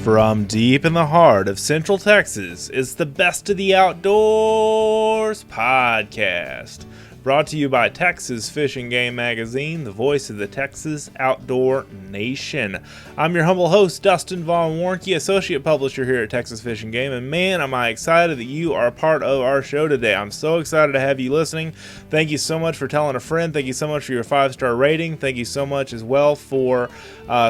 From deep in the heart of Central Texas, it's the Best of the Outdoors podcast. Brought to you by Texas Fish and Game Magazine, the voice of the Texas outdoor nation. I'm your humble host, Dustin Warncke, associate publisher here at Texas Fish and Game, and man, am I excited that you are a part of our show today. I'm so excited to have you listening. Thank you so much for telling a friend. Thank you so much for your 5-star rating. Thank you so much as well for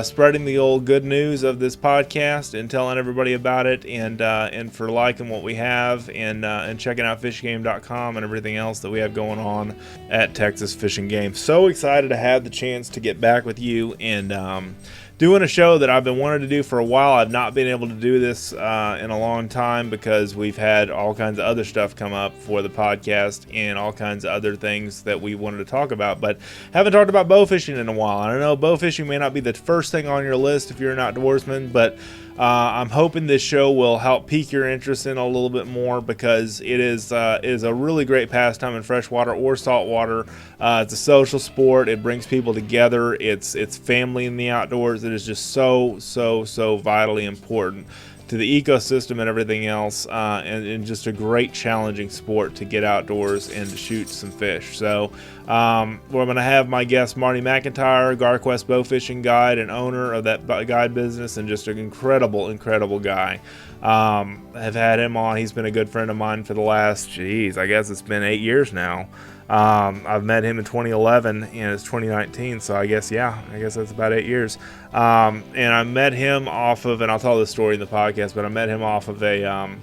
spreading the old good news of this podcast and telling everybody about it, and for liking what we have and checking out fishgame.com and everything else that we have going on at Texas Fish and Game. So excited to have the chance to get back with you and doing a show that I've been wanting to do for a while. I've not been able to do this in a long time because we've had all kinds of other stuff come up for the podcast and all kinds of other things that we wanted to talk about, but haven't talked about bow fishing in a while. I know bow fishing may not be the first thing on your list if you're an outdoorsman, but I'm hoping this show will help pique your interest in a little bit more because it is a really great pastime in freshwater or saltwater. It's a social sport. It brings people together. It's family in the outdoors. It is just so vitally important to the ecosystem and everything else, and just a great challenging sport to get outdoors and to shoot some fish. So we're going to have my guest Marty McIntyre, GARQUEST Bowfishing guide and owner of that guide business, and just an incredible guy. I've had him on. He's been a good friend of mine for the last, I guess it's been 8 years now. I've met him in 2011 and it's 2019, so I guess that's about 8 years. And I met him off of, and I'll tell this story in the podcast, but I met him off of a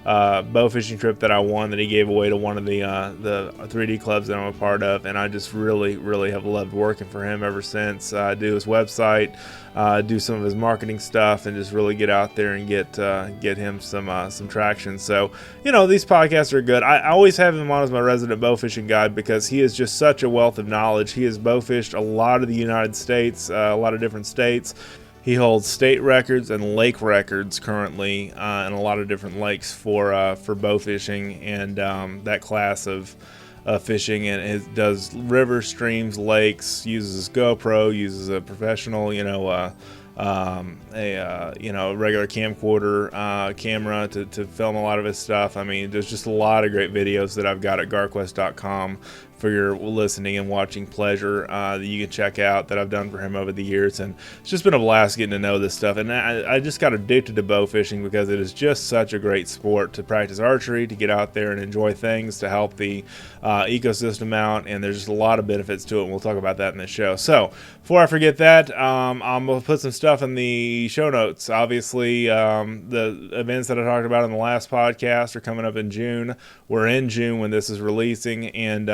bow fishing trip that I won that he gave away to one of the 3D clubs that I'm a part of, and I just really have loved working for him ever since. Do his website, do some of his marketing stuff, and just really get out there and get him some traction. So these podcasts are good. I always have him on as my resident bow fishing guide because he is just such a wealth of knowledge. He has bow fished a lot of the United States, a lot of different states. He holds state records and lake records currently in a lot of different lakes for bow fishing and that class of fishing, and it does rivers, streams, lakes, uses his GoPro, uses a professional, a regular camcorder camera to film a lot of his stuff. I mean, there's just a lot of great videos that I've got at garquest.com for your listening and watching pleasure that you can check out that I've done for him over the years, and it's just been a blast getting to know this stuff. And I just got addicted to bow fishing because it is just such a great sport to practice archery, to get out there and enjoy things, to help the ecosystem out, and there's just a lot of benefits to it, and we'll talk about that in this show. So before I forget that, I'm going to put some stuff in the show notes. Obviously, the events that I talked about in the last podcast are coming up in June. We're in June when this is releasing, and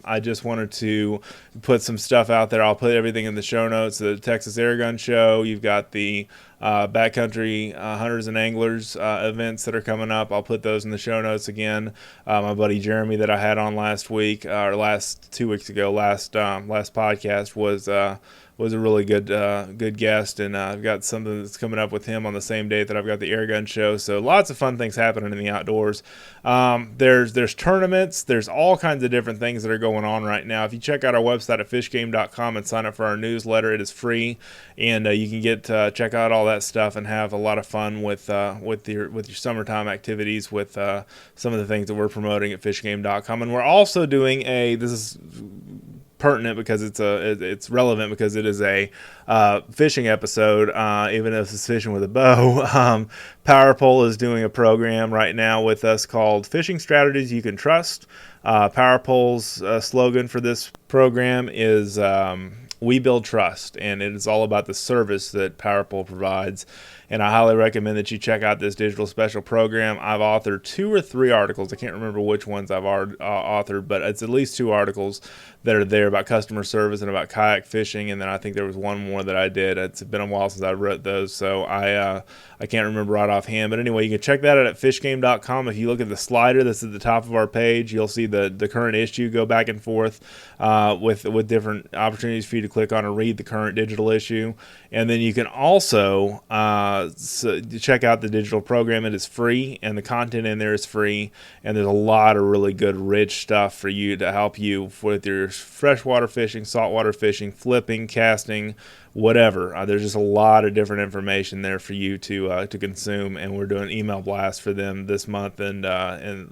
I just wanted to put some stuff out there. I'll put everything in the show notes. The Texas Airgun show, you've got the Backcountry hunters and anglers events that are coming up. I'll put those in the show notes again. My buddy Jeremy that I had on last 2 weeks ago, last podcast was a really good guest, and I've got something that's coming up with him on the same date that I've got the Airgun show. So lots of fun things happening in the outdoors. There's tournaments. There's all kinds of different things that are going on right now. If you check out our website at fishgame.com and sign up for our newsletter, it is free, and you can check out all that stuff and have a lot of fun with your summertime activities with some of the things that we're promoting at fishgame.com. And we're also doing this is pertinent because it's relevant because it is a fishing episode, even if it's fishing with a bow. Power Pole is doing a program right now with us called Fishing Strategies You Can Trust. Power Pole's slogan for this program is we build trust, and it is all about the service that Power Pole provides. And I highly recommend that you check out this digital special program. I've authored 2 or 3 articles. I can't remember which ones I've authored, but it's at least 2 articles that are there about customer service and about kayak fishing. And then I think there was one more that I did. It's been a while since I wrote those, so I can't remember right offhand. But anyway, you can check that out at fishgame.com. If you look at the slider that's at the top of our page, you'll see the current issue go back and forth with different opportunities for you to click on and read the current digital issue. And then you can also check out the digital program. It is free, and the content in there is free, and there's a lot of really good, rich stuff for you to help you with your freshwater fishing, saltwater fishing, flipping, casting, whatever. There's just a lot of different information there for you to consume, and we're doing email blasts for them this month and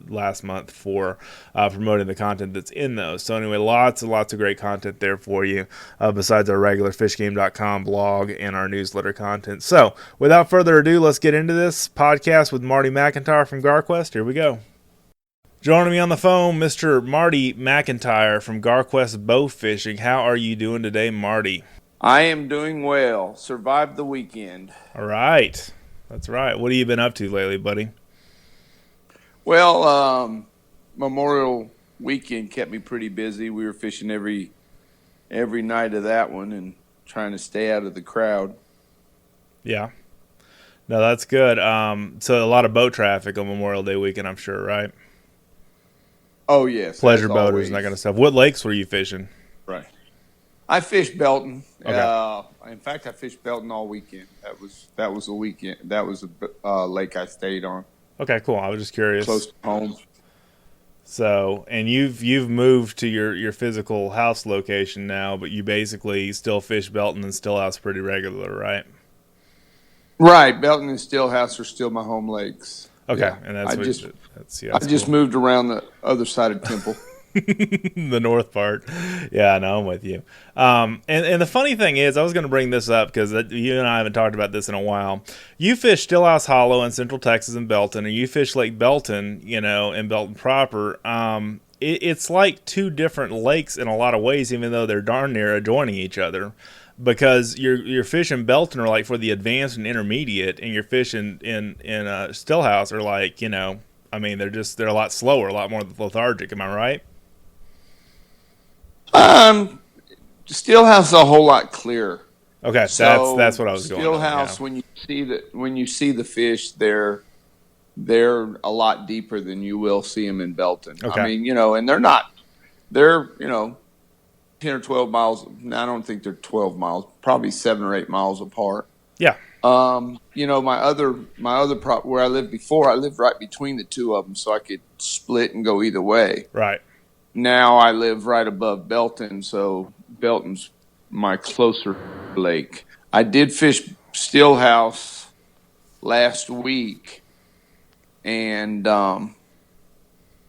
last month for promoting the content that's in those. So anyway, lots and lots of great content there for you, besides our regular fishgame.com blog and our newsletter content. So without further ado, let's get into this podcast with Marty McIntyre from GARQUEST. Here we go. Joining me on the phone, Mr. Marty McIntyre from GARQUEST Bowfishing. How are you doing today, Marty? I am doing well. Survived the weekend. All right. That's right. What have you been up to lately, buddy? Well, Memorial weekend kept me pretty busy. We were fishing every night of that one and trying to stay out of the crowd. Yeah. No, that's good. So a lot of boat traffic on Memorial Day weekend, I'm sure, right? Oh, yes. Pleasure boaters and that kind of stuff. What lakes were you fishing? Right. I fished Belton. Okay. In fact, I fished Belton all weekend. That was a weekend. That was a lake I stayed on. Okay, cool. I was just curious. Close to home. So, and you've moved to your physical house location now, but you basically still fish Belton and Stillhouse pretty regular, right? Right. Belton and Stillhouse are still my home lakes. Okay, Yeah. and that's I just cool. moved around the other side of Temple. The north part. Yeah, no, I'm with you. And the funny thing is, I was going to bring this up because you and I haven't talked about this in a while. You fish Stillhouse Hollow in Central Texas and Belton, and you fish Lake Belton, in Belton proper. It's like two different lakes in a lot of ways, even though they're darn near adjoining each other. Because your fish in Belton are like for the advanced and intermediate, and your fish in Stillhouse are like, they're a lot slower, a lot more lethargic. Am I right? Stillhouse is a whole lot clearer. Okay, So that's what I was going on. Stillhouse, when you see the fish, they're a lot deeper than you will see them in Belton. Okay. I mean, and they're 10 or 12 miles. I don't think they're 12 miles, probably 7 or 8 miles apart. Yeah. My other where I lived before, I lived right between the two of them, so I could split and go either way. Right. Now I live right above Belton, so Belton's my closer lake. I did fish Stillhouse last week, and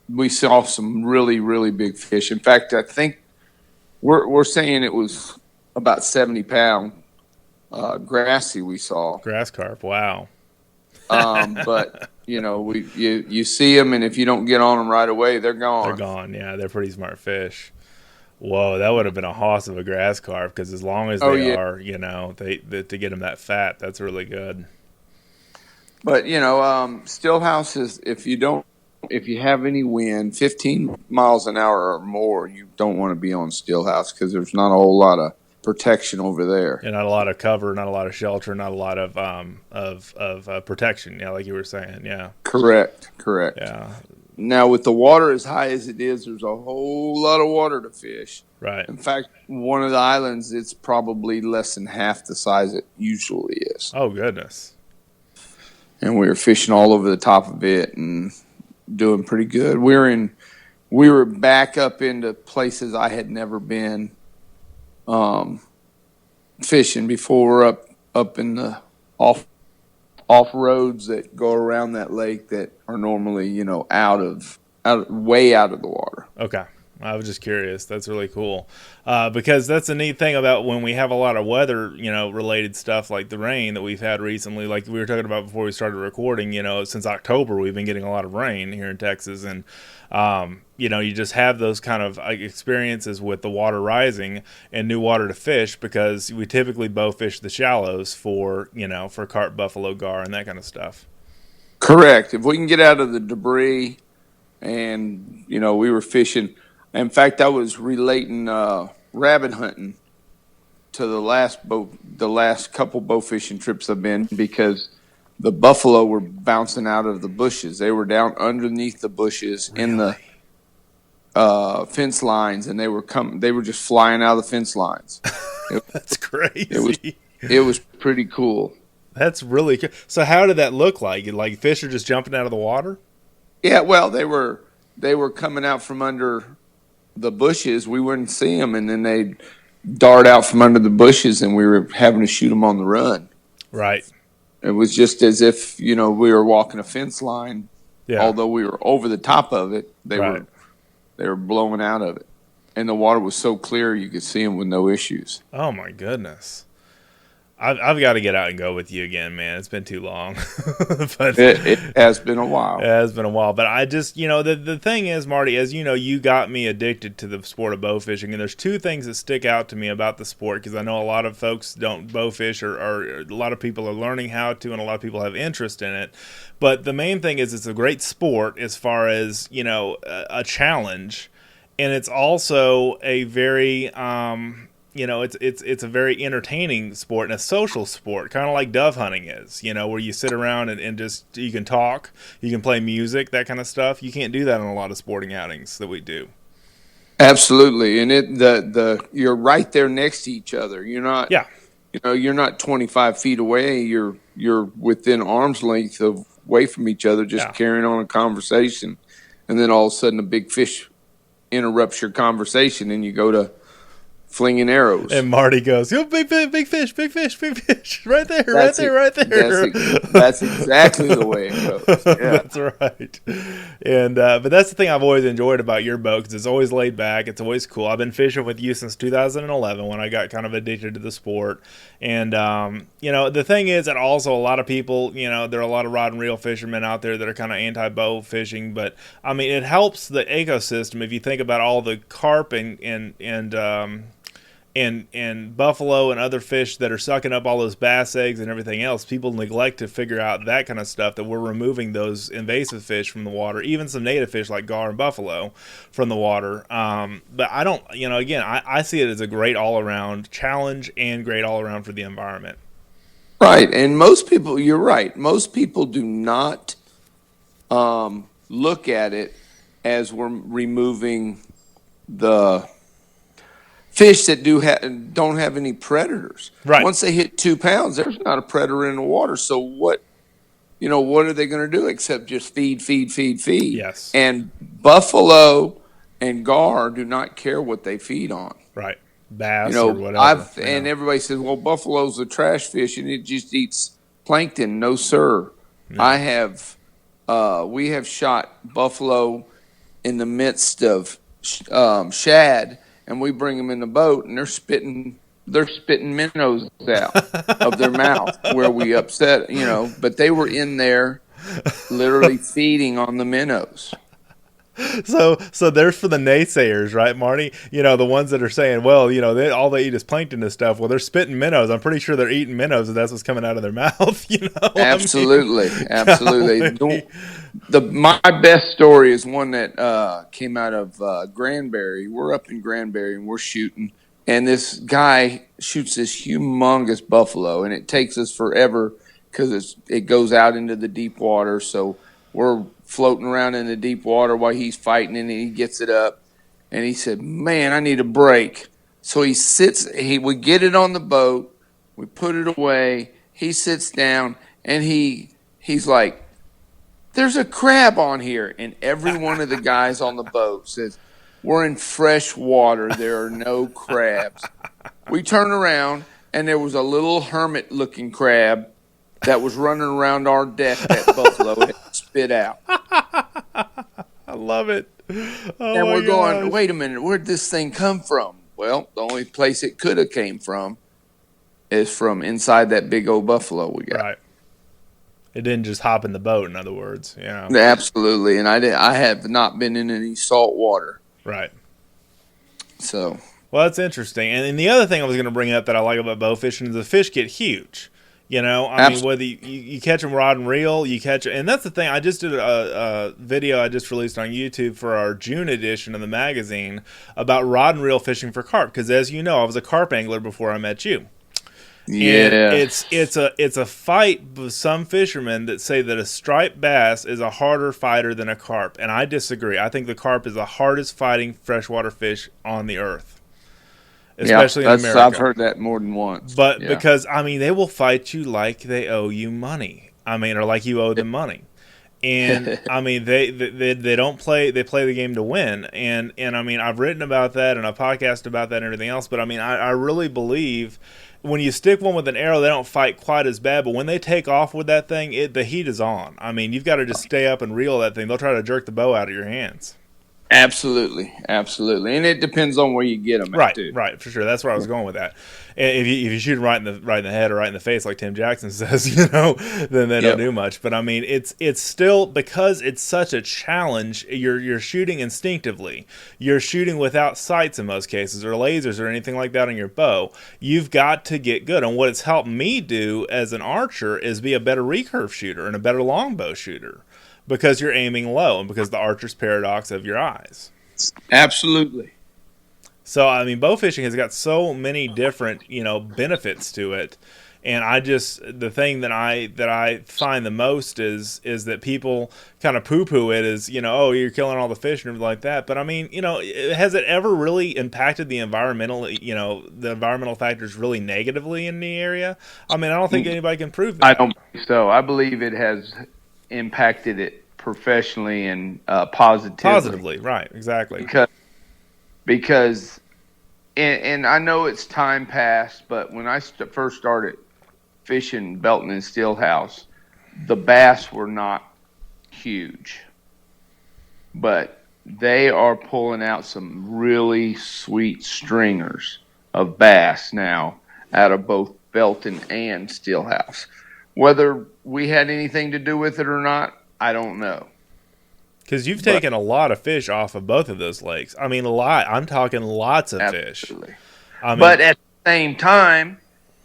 we saw some really, really big fish. In fact, I think we're saying it was about 70-pound grassy we saw. Grass carp. Wow. But you see them, and if you don't get on them right away, they're gone. They're gone. Yeah, they're pretty smart fish. Whoa, that would have been a hoss of a grass carp because as long as they are, to get them that fat, that's really good. But Stillhouse is if you have any wind, 15 miles an hour or more, you don't want to be on Stillhouse because there's not a whole lot of protection over there. And not a lot of cover, not a lot of shelter, not a lot of protection. Yeah, like you were saying. Yeah. Correct. Yeah. Now, with the water as high as it is, there's a whole lot of water to fish. Right. In fact, one of the islands, it's probably less than half the size it usually is. Oh, goodness. And we were fishing all over the top of it and doing pretty good. We were back up into places I had never been fishing before. We're up in the off roads that go around that lake that are normally way out of the water. Okay. I was just curious. That's really cool. Because that's a neat thing about when we have a lot of weather, related stuff like the rain that we've had recently, like we were talking about before we started recording, since October, we've been getting a lot of rain here in Texas. And, you just have those kind of experiences with the water rising and new water to fish because we typically bow fish the shallows for carp, buffalo, gar, and that kind of stuff. Correct. If we can get out of the debris and, we were fishing. In fact, I was relating rabbit hunting to the last couple bow fishing trips I've been because the buffalo were bouncing out of the bushes. They were down underneath the bushes in the fence lines, and they were just flying out of the fence lines. That's crazy. It was pretty cool. That's really cool. So how did that look like? Like fish are just jumping out of the water? Yeah, well, they were coming out from under the bushes. We wouldn't see them, and then dart out from under the bushes and we were having to shoot them on the run. Right. It was just as if, we were walking a fence line. Yeah. Although we were over the top of it, they were blowing out of it. And the water was so clear you could see them with no issues. Oh, my goodness. I've got to get out and go with you again, man. It's been too long. But it has been a while. It has been a while. But I just, the thing is, Marty, as you know, you got me addicted to the sport of bow fishing. And there's two things that stick out to me about the sport, because I know a lot of folks don't bow fish, or a lot of people are learning how to, and a lot of people have interest in it. But the main thing is it's a great sport as far as, a challenge. And it's also a very... it's a very entertaining sport and a social sport, kind of like dove hunting is, where you sit around and just, you can talk, you can play music, that kind of stuff. You can't do that on a lot of sporting outings that we do. Absolutely. And you're right there next to each other. You're not, you're not 25 feet away. You're within arm's length away from each other, just carrying on a conversation. And then all of a sudden a big fish interrupts your conversation and you go to flinging arrows. And Marty goes, "Yo, big fish, right there, right there." That's exactly the way it goes. Yeah. That's right. And but that's the thing I've always enjoyed about your boat, because it's always laid back. It's always cool. I've been fishing with you since 2011 when I got kind of addicted to the sport. And the thing is that also a lot of people, there are a lot of rod and reel fishermen out there that are kind of anti-bow fishing, but I mean it helps the ecosystem if you think about all the carp and buffalo and other fish that are sucking up all those bass eggs and everything else. People neglect to figure out that kind of stuff, that we're removing those invasive fish from the water, even some native fish like gar and buffalo from the water. But I don't, again, I see it as a great all-around challenge and great all-around for the environment. Right. And most people, you're right, most people do not look at it as we're removing the fish that don't have any predators. Right. Once they hit 2 pounds, there's not a predator in the water. So what are they going to do except just feed? Yes. And buffalo and gar do not care what they feed on. Right. Bass or whatever. And everybody says, well, buffalo's a trash fish and it just eats plankton. No, sir. No. We have shot buffalo in the midst of shad, and we bring them in the boat, and they're spitting minnows out of their mouth where we upset, but they were in there literally feeding on the minnows. So there's for the naysayers, right, Marty? The ones that are saying, well, all they eat is plankton and stuff. Well, they're spitting minnows. I'm pretty sure they're eating minnows, and that's what's coming out of their mouth. Absolutely, absolutely. My best story is one that came out of Granbury. We're up in Granbury and we're shooting, and this guy shoots this humongous buffalo, and it takes us forever because it goes out into the deep water. So we're floating around in the deep water while he's fighting, and he gets it up, and he said, "Man, I need a break." So we get it on the boat, we put it away. He sits down, and he's like, "There's a crab on here," and every one of the guys on the boat says, "We're in fresh water. There are no crabs." We turn around, and there was a little hermit-looking crab that was running around our deck that buffalo had spit out. I love it. And we're going, wait a minute, where'd this thing come from? Well, the only place it could have came from is from inside that big old buffalo we got. Right. It didn't just hop in the boat, in other words. Yeah. Absolutely. And I have not been in any salt water. Right. So. Well, that's interesting. And the other thing I was going to bring up that I like about bow fishing is the fish get huge. I mean, whether you catch them rod and reel, and that's the thing. I just did a video I just released on YouTube for our June edition of the magazine about rod and reel fishing for carp. Because as you know, I was a carp angler before I met you. Yeah, and it's a fight with some fishermen that say that a striped bass is a harder fighter than a carp, and I disagree. I think the carp is the hardest fighting freshwater fish on the earth. Especially in America. I've heard that more than once. But because, they will fight you like they owe you money. Or like you owe them money. And I mean, they don't play. They play the game to win. And I mean, I've written about that and I've podcasted about that and everything else. But I mean, I really believe when you stick one with an arrow, they don't fight quite as bad. But when they take off with that thing, the heat is on. I mean, you've got to just stay up and reel that thing. They'll try to jerk the bow out of your hands. Absolutely, absolutely, and it depends on where you get them. Right, right, for sure. That's where I was going with that. And if you shoot them right in the head or right in the face, like Tim Jackson says, then they don't do much. But I mean, it's still, because it's such a challenge. You're shooting instinctively. You're shooting without sights in most cases, or lasers or anything like that on your bow. You've got to get good. And what it's helped me do as an archer is be a better recurve shooter and a better longbow shooter. Because you're aiming low and because the archer's paradox of your eyes. Absolutely. So, I mean, bow fishing has got so many different, benefits to it. And the thing that I find the most is that people kind of poo-poo it as, oh, you're killing all the fish and everything like that. But I mean, has it ever really impacted the environmental factors really negatively in the area? I mean, I don't think anybody can prove that. I don't think so. I believe it has impacted it professionally and positively. Right, exactly. Because and I know it's time past, but when I first started fishing Belton and Steelhouse, the bass were not huge, but they are pulling out some really sweet stringers of bass now out of both Belton and Steelhouse. Whether we had anything to do with it or not, I don't know. Because you've taken a lot of fish off of both of those lakes. I mean, a lot. I'm talking lots of absolutely. Fish. I mean, but at the same time,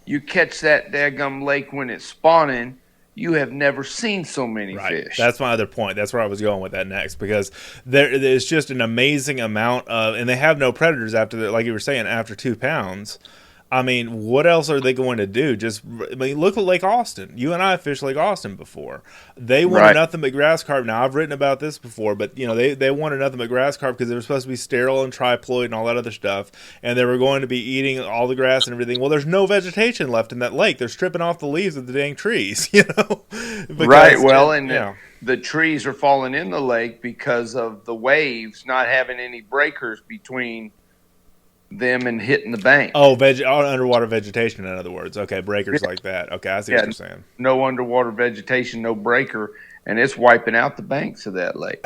you catch that daggum lake when it's spawning, you have never seen so many fish. That's my other point. That's where I was going with that next, because there's just an amazing amount of, and they have no predators after, like you were saying, after 2 pounds. I mean, what else are they going to do? Look at Lake Austin. You and I have fished Lake Austin before. They wanted nothing but grass carp. Now, I've written about this before, but, they wanted nothing but grass carp because they were supposed to be sterile and triploid and all that other stuff, and they were going to be eating all the grass and everything. Well, there's no vegetation left in that lake. They're stripping off the leaves of the dang trees, Right, well, the trees are falling in the lake because of the waves not having any breakers between them and hitting the bank. Underwater vegetation, in other words. Okay, breakers like that. Okay, I see what you're saying. No underwater vegetation, no breaker, and it's wiping out the banks of that lake.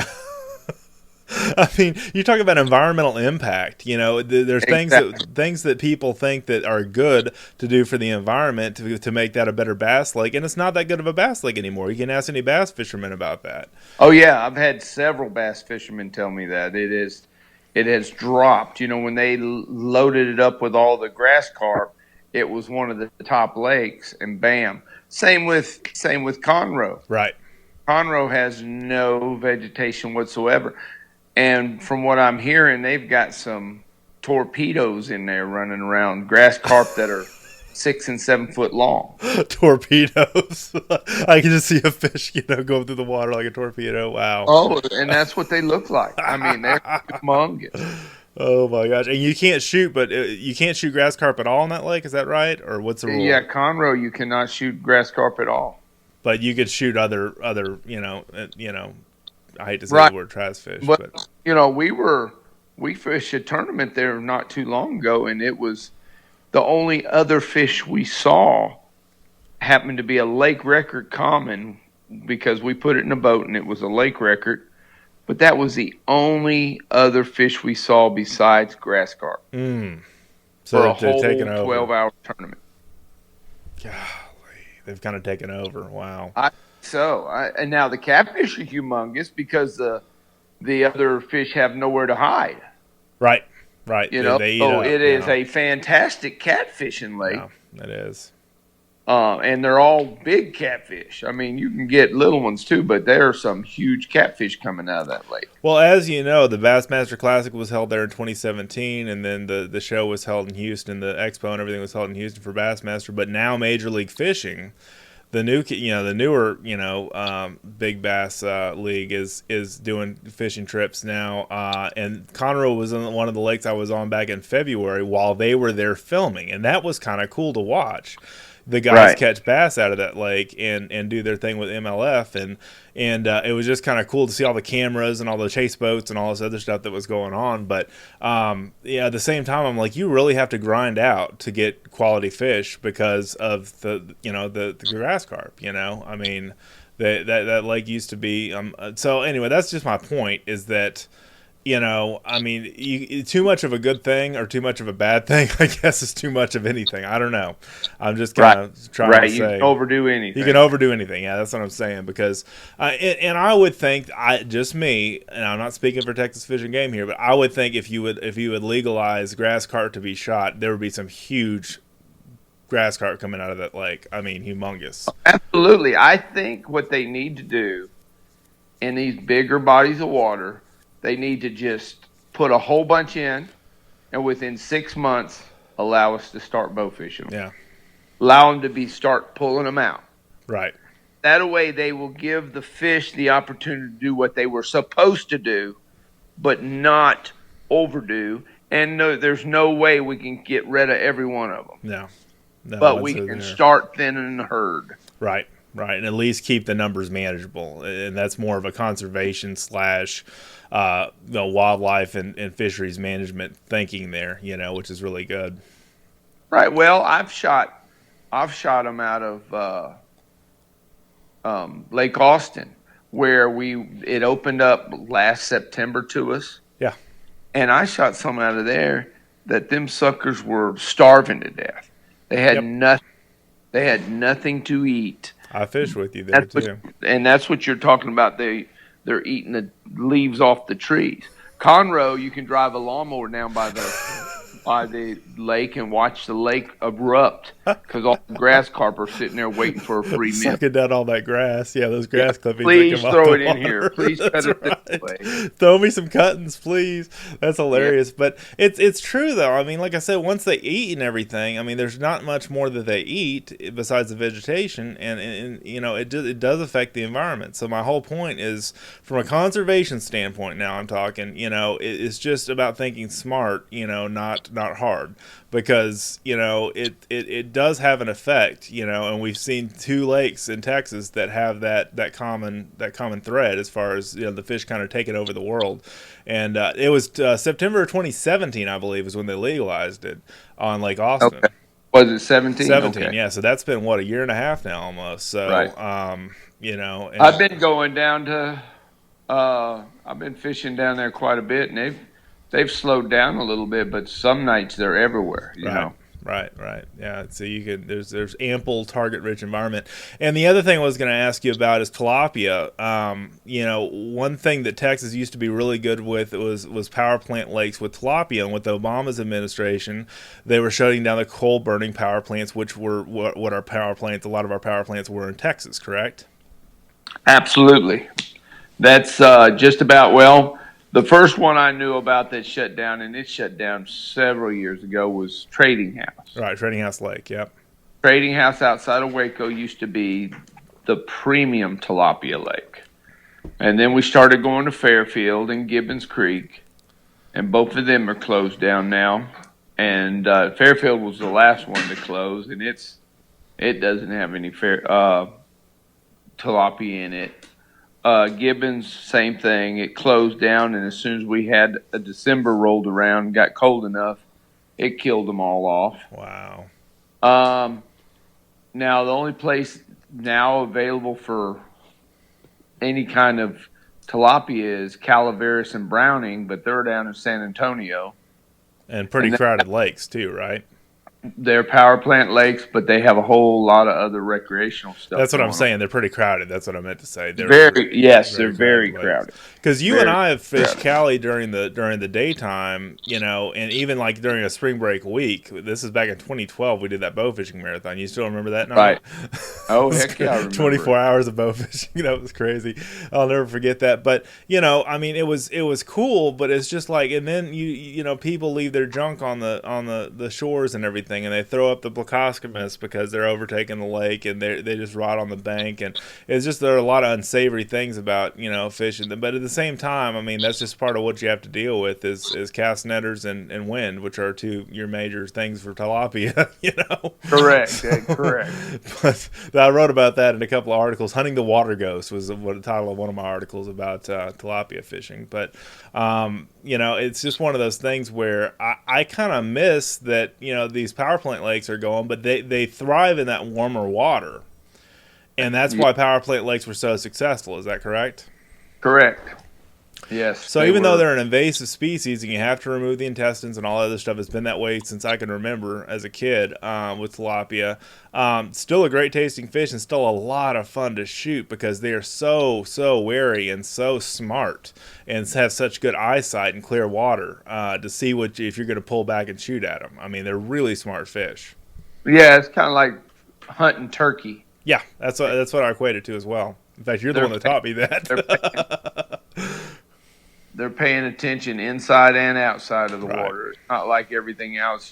I mean, you talk about environmental impact. There's things that people think that are good to do for the environment to make that a better bass lake, and it's not that good of a bass lake anymore. You can ask any bass fishermen about that. Oh yeah, I've had several bass fishermen tell me that it has dropped. When they loaded it up with all the grass carp, it was one of the top lakes, and bam. Same with Conroe. Right. Conroe has no vegetation whatsoever. And from what I'm hearing, they've got some torpedoes in there running around, grass carp that are 6 and 7 foot long. Torpedoes. I can just see a fish, going through the water like a torpedo. Wow. Oh, and that's what they look like. I mean, they're humongous. Oh my gosh! And you can't shoot, but you can't shoot grass carp at all in that lake. Is that right, or what's the rule? Yeah, Conroe, you cannot shoot grass carp at all. But you could shoot other, I hate to say the word trash fish, but we fished a tournament there not too long ago, and it was the only other fish we saw happened to be a lake record common, because we put it in a boat and it was a lake record. But that was the only other fish we saw besides grass carp. So for a whole 12-hour tournament. Golly, they've kind of taken over. Wow. And now the catfish are humongous because the other fish have nowhere to hide. Right. It is a fantastic catfishing lake. Yeah, it is. And they're all big catfish. I mean, you can get little ones too, but there are some huge catfish coming out of that lake. Well, as you know, the Bassmaster Classic was held there in 2017, and then the show was held in Houston. The expo and everything was held in Houston for Bassmaster. But now Major League Fishing, the newer Big Bass League is doing fishing trips now. And Conroe was on one of the lakes I was on back in February while they were there filming, and that was kind of cool to watch. the guys catch bass out of that lake and do their thing with MLF, and it was just kind of cool to see all the cameras and all the chase boats and all this other stuff that was going on. But yeah, at the same time, I'm like, you really have to grind out to get quality fish because of the grass carp. I mean, that lake used to be. So anyway, that's just my point. Is that. I mean, too much of a good thing or too much of a bad thing, I guess, is too much of anything. I don't know. I'm just kind of trying to say. You can overdo anything. You can overdo anything. Yeah, that's what I'm saying. Because, and I would think, just me, and I'm not speaking for Texas Fish and Game here, but I would think if you would legalize grass carp to be shot, there would be some huge grass carp coming out of that lake. I mean, humongous. Absolutely. I think what they need to do in these bigger bodies of water, they need to just put a whole bunch in, and within 6 months, allow us to start bow fishing them. Yeah. Allow them to start pulling them out. Right. That way, they will give the fish the opportunity to do what they were supposed to do, but not overdo. And there's no way we can get rid of every one of them. No but we can start thinning the herd. Right. Right, and at least keep the numbers manageable, and that's more of a conservation / wildlife and fisheries management thinking there, which is really good. Right. Well, I've shot them out of Lake Austin, where it opened up last September to us. Yeah. And I shot some out of there that them suckers were starving to death. They had nothing. They had nothing to eat. I fish with you there too. And that's what you're talking about. They're eating the leaves off the trees. Conroe, you can drive a lawnmower down by the lake and watch the lake erupt because all the grass carp are sitting there waiting for a free meal. Sucking down all that grass. Yeah, those grass clippings. Please throw it in here. Please cut it this way. Throw me some cuttings, please. That's hilarious. Yeah. But it's true, though. I mean, like I said, once they eat and everything, I mean, there's not much more that they eat besides the vegetation. And it does affect the environment. So my whole point is, from a conservation standpoint now I'm talking, it's just about thinking smart, not hard, because it does have an effect, and we've seen 2 lakes in Texas that have that common thread as far as the fish kind of taking over the world. And it was September 2017, I believe, is when they legalized it on Lake Austin. Okay. Was it 17? 17, okay. Yeah. So that's been a year and a half now almost. So right. I've been going down to I've been fishing down there quite a bit, and they've slowed down a little bit, but some nights they're everywhere, you know. Right. Yeah. So there's ample target-rich environment. And the other thing I was going to ask you about is tilapia. One thing that Texas used to be really good with was power plant lakes with tilapia. And with Obama's administration, they were shutting down the coal-burning power plants, which were what our power plants. A lot of our power plants were in Texas, correct? Absolutely. That's just about the first one I knew about that shut down, and it shut down several years ago, was Trading House. Right, Trading House Lake, yep. Trading House outside of Waco used to be the premium tilapia lake. And then we started going to Fairfield and Gibbons Creek, and both of them are closed down now. And Fairfield was the last one to close, and it doesn't have any tilapia in it. Gibbons, same thing. It closed down, and as soon as we had a December rolled around, got cold enough, it killed them all off. Wow. Now the only place now available for any kind of tilapia is Calaveras and Browning, but they're down in San Antonio. And pretty crowded lakes too, right? They're power plant lakes, but they have a whole lot of other recreational stuff. That's what I'm saying. They're pretty crowded. That's what I meant to say. They're very crowded. Because you and I have fished Cali during the daytime, and even like during a spring break week. This is back in 2012. We did that bow fishing marathon. You still remember that night? Right. Oh, heck yeah, I remember. 24 hours of bow fishing. It was crazy. I'll never forget that. But it was cool. But it's just like, and then you people leave their junk on the shores and everything. everything, and they throw up the Plecostomus because they're overtaking the lake, and they just rot on the bank, and it's just there are a lot of unsavory things about fishing. But at the same time, I mean, that's just part of what you have to deal with is cast netters and wind, which are your major things for tilapia. Correct, correct. But I wrote about that in a couple of articles. Hunting the Water Ghost was what the title of one of my articles about tilapia fishing. But it's just one of those things where I kind of miss that these power plant lakes are going, but they thrive in that warmer water, and that's why power plant lakes were so successful. Is that correct? Correct. Yes. So even though they're an invasive species and you have to remove the intestines and all that other stuff, it's been that way since I can remember as a kid with tilapia. Still a great tasting fish and still a lot of fun to shoot because they are so wary and so smart and have such good eyesight in clear water to see if you're going to pull back and shoot at them. I mean, they're really smart fish. Yeah, it's kind of like hunting turkey. Yeah, that's what I equate it to as well. In fact, you're the one that taught me that. They're paying attention inside and outside of the water. It's not like everything else,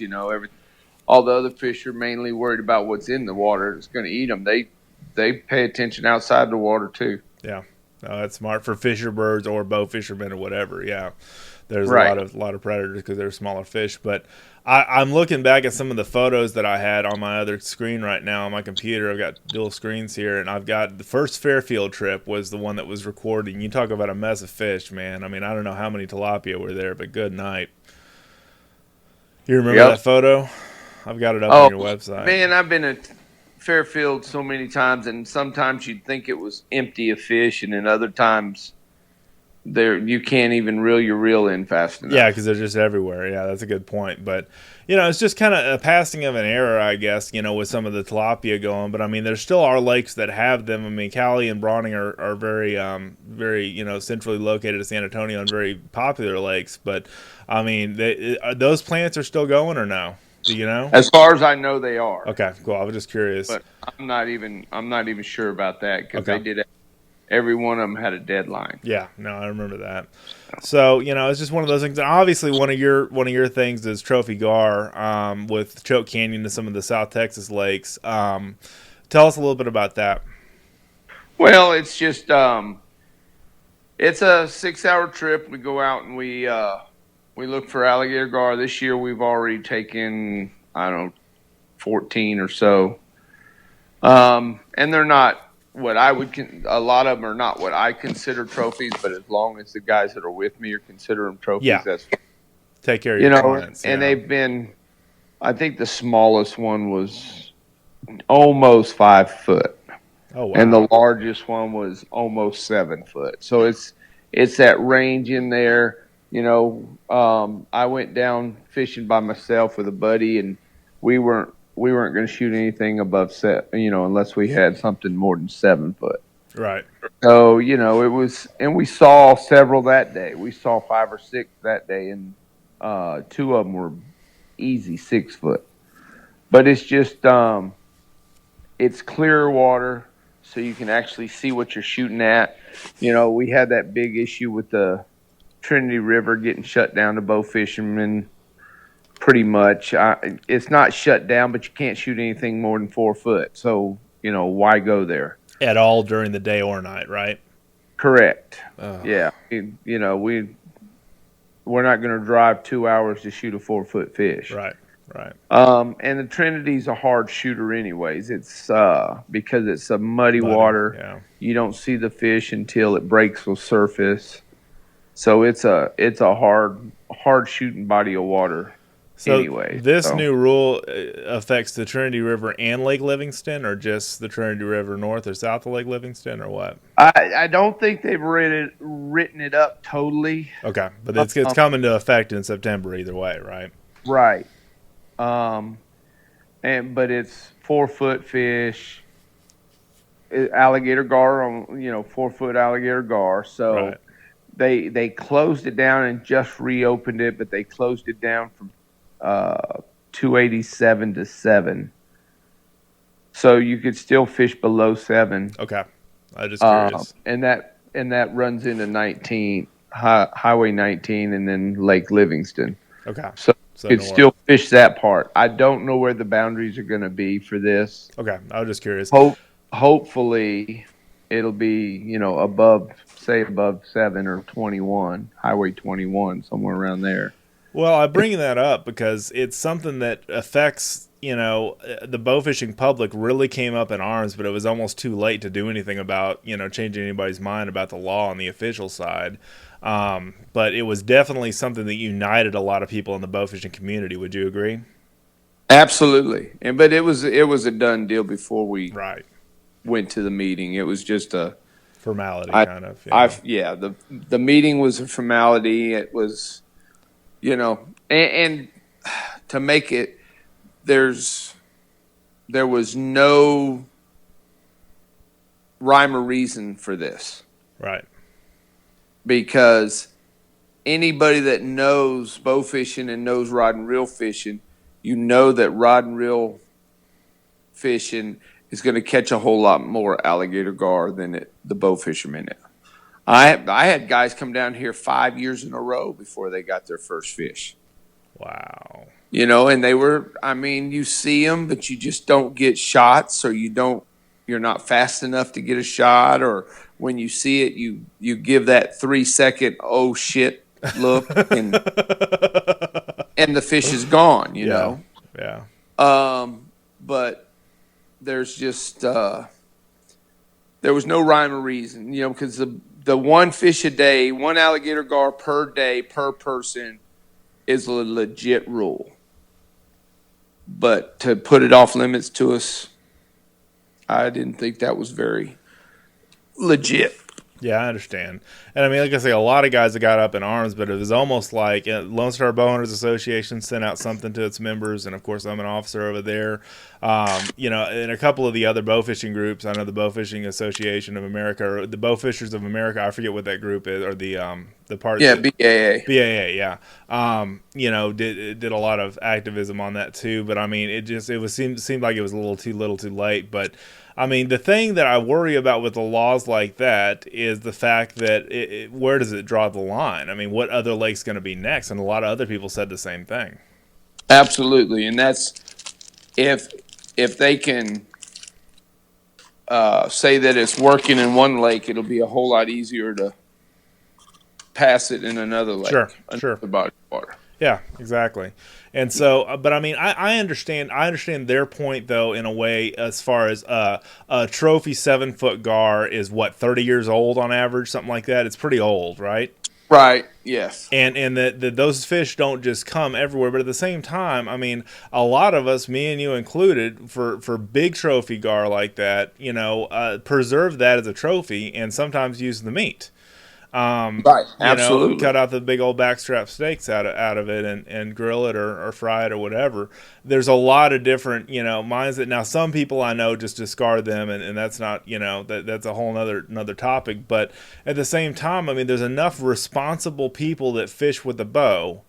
all the other fish are mainly worried about what's in the water. It's going to eat them. They pay attention outside the water too. Yeah, that's smart for fisher birds or bow fishermen or whatever. Yeah, there's right. a lot of predators because they're smaller fish. But I'm looking back at some of the photos that I had on my other screen right now on my computer. I've got dual screens here, and I've got the first Fairfield trip was the one that was recorded. And you talk about a mess of fish, man. I mean, I don't know how many tilapia were there, but good night. You remember that photo? I've got it up on your website. Man, I've been at Fairfield so many times, and sometimes you'd think it was empty of fish, and then other times you can't even reel your reel in fast enough. Yeah, because they're just everywhere. Yeah, that's a good point. But, it's just kind of a passing of an era, I guess, with some of the tilapia going. But, I mean, there still are lakes that have them. I mean, Cali and Brawning are very, very, centrally located at San Antonio and very popular lakes. But, I mean, those plants are still going or no? Do you know? As far as I know, they are. Okay, cool. I was just curious. But I'm not even sure about that because they did it. Every one of them had a deadline. Yeah, no, I remember that. So it's just one of those things. And obviously, one of your things is Trophy Gar with Choke Canyon and some of the South Texas lakes. Tell us a little bit about that. Well, it's just it's a 6-hour trip. We go out and we look for alligator gar. This year, we've already taken 14 or so, and they're not. A lot of them are not what I consider trophies, but as long as the guys that are with me are considering trophies, that's take care of your clients. And they've been, I think the smallest one was almost 5 foot. Oh, wow. And the largest one was almost 7 foot. So it's that range in there. I went down fishing by myself with a buddy, and we weren't going to shoot anything above unless we had something more than 7 foot. Right. So, it was, and we saw several that day. We saw 5 or 6 that day, and 2 of them were easy 6 foot. But it's just, it's clear water, so you can actually see what you're shooting at. We had that big issue with the Trinity River getting shut down to bow fishermen. Pretty much. It's not shut down, but you can't shoot anything more than 4 foot. So, why go there? At all during the day or night, right? Correct. Yeah. We're not going to drive 2 hours to shoot a 4 foot fish. Right. And the Trinity's a hard shooter anyways. It's because it's a muddy water. Yeah. You don't see the fish until it breaks the surface. So it's a hard shooting body of water. So anyway, this new rule affects the Trinity River and Lake Livingston, or just the Trinity River north or south of Lake Livingston, or what? I don't think they've written it up totally. Okay, but it's coming to effect in September either way, right? Right. But it's 4 foot fish, alligator gar, 4 foot alligator gar. So they closed it down and just reopened it, but they closed it down from 287 to 7. So you could still fish below 7. Okay. I just curious. And that runs into Highway 19 and then Lake Livingston. Okay. So So you could north. still fish that part. I don't know where the boundaries are going to be for this. Okay. I was just curious. Hopefully it'll be, above 7 or 21, Highway 21, somewhere around there. Well, I bring that up because it's something that affects, the bow fishing public really came up in arms, but it was almost too late to do anything about, changing anybody's mind about the law on the official side. But it was definitely something that united a lot of people in the bow fishing community. Would you agree? Absolutely. But it was a done deal before we Right. went to the meeting. It was just a Formality, I kind of. yeah, the meeting was a formality. It was, and to make it, there was no rhyme or reason for this. Right. Because anybody that knows bow fishing and knows rod and reel fishing, that rod and reel fishing is going to catch a whole lot more alligator gar than the bow fishermen. I had guys come down here 5 years in a row before they got their first fish. Wow. And they were, you see them, but you just don't get shots, or you're not fast enough to get a shot, or when you see it, you give that 3-second, oh shit look, and the fish is gone, know? Yeah. But there's just, there was no rhyme or reason, because the one fish a day, one alligator gar per day, per person is a legit rule. But to put it off limits to us, I didn't think that was very legit. Yeah, I understand. And like I say, a lot of guys that got up in arms, but it was almost like Lone Star Bow Association sent out something to its members, and of course I'm an officer over there. And a couple of the other bow fishing groups, I know the Bow Fishing Association of America, or the Bow Fishers of America, I forget what that group is, or the part. Yeah, BAA. BAA, yeah. Did a lot of activism on that too, but seemed like it was a little too late, but the thing that I worry about with the laws like that is the fact that where does it draw the line? What other lake's going to be next? And a lot of other people said the same thing. Absolutely, and that's if they can say that it's working in one lake, it'll be a whole lot easier to pass it in another lake. Sure. Body of water. Yeah, exactly. And so, but I understand their point though, in a way, as far as a trophy 7-foot gar is what, 30 years old on average, something like that. It's pretty old, right? Right. Yes. And that those fish don't just come everywhere, but at the same time, a lot of us, me and you included, for big trophy gar like that, preserve that as a trophy and sometimes use the meat. Right, absolutely. Cut out the big old backstrap steaks out of it and grill it or fry it or whatever. There's a lot of different, minds that now some people I know just discard them, and that's not, that's a whole another topic. But at the same time, there's enough responsible people that fish with a bow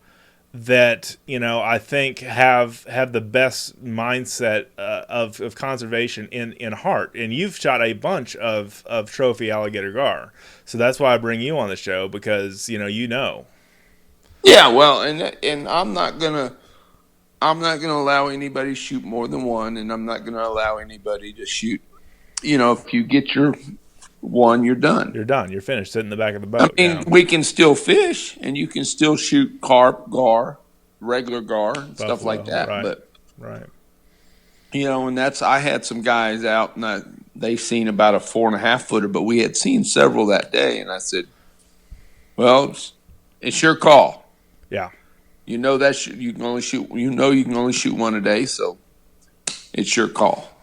that I think have the best mindset of conservation in heart. And you've shot a bunch of trophy alligator gar, so that's why I bring you on the show, because Yeah, well, and I'm not gonna allow anybody to shoot more than one, and I'm not gonna allow anybody to shoot. If you get your one, you're done. You're done. You're finished. Sit in the back of the boat. We can still fish, and you can still shoot carp, gar, regular gar, and stuff like that. Right. But right. And I had some guys out, and they seen about a 4.5 footer, but we had seen several that day, and I said, "Well, it's your call. Yeah. That you can only shoot. You can only shoot one a day, so it's your call."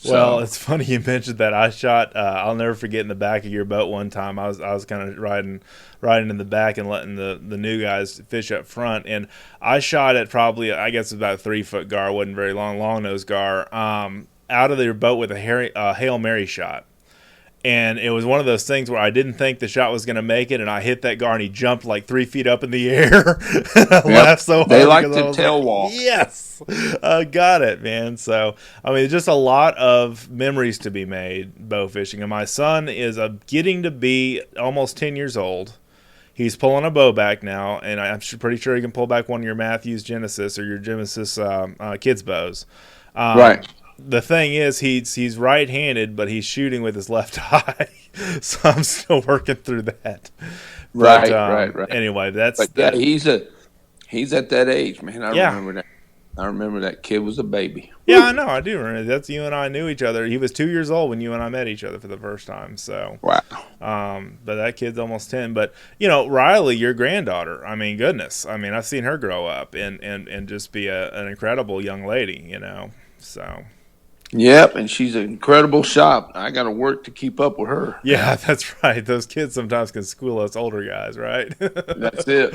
Well, it's funny you mentioned that. I shot. I'll never forget, in the back of your boat one time. I was kind of riding in the back and letting the new guys fish up front, and I shot at probably, I guess, about a 3-foot gar. Wasn't very long nose gar. Out of their boat with a Hail Mary shot. And it was one of those things where I didn't think the shot was going to make it, and I hit that gar, and he jumped like 3 feet up in the air. I laughed so hard. They like to tail walk. Yes, got it, man. So just a lot of memories to be made bow fishing. And my son is getting to be almost 10 years old. He's pulling a bow back now, and I'm pretty sure he can pull back one of your Matthews Genesis or your Genesis kids bows. Right. The thing is, he's right-handed, but he's shooting with his left eye, so I'm still working through that. But, Right. Anyway, that's But yeah, he's at that age, man. I Yeah. remember that. I remember that kid was a baby. Yeah, I know. I do remember. That's you and I knew each other. He was 2 years old when you and I met each other for the first time. So, Wow. But that kid's almost 10. But Riley, your granddaughter. I mean, goodness. I mean, I've seen her grow up and just be an incredible young lady. So. Yep, and she's an incredible shot. I got to work to keep up with her. Yeah, that's right. Those kids sometimes can school us older guys, right? That's it.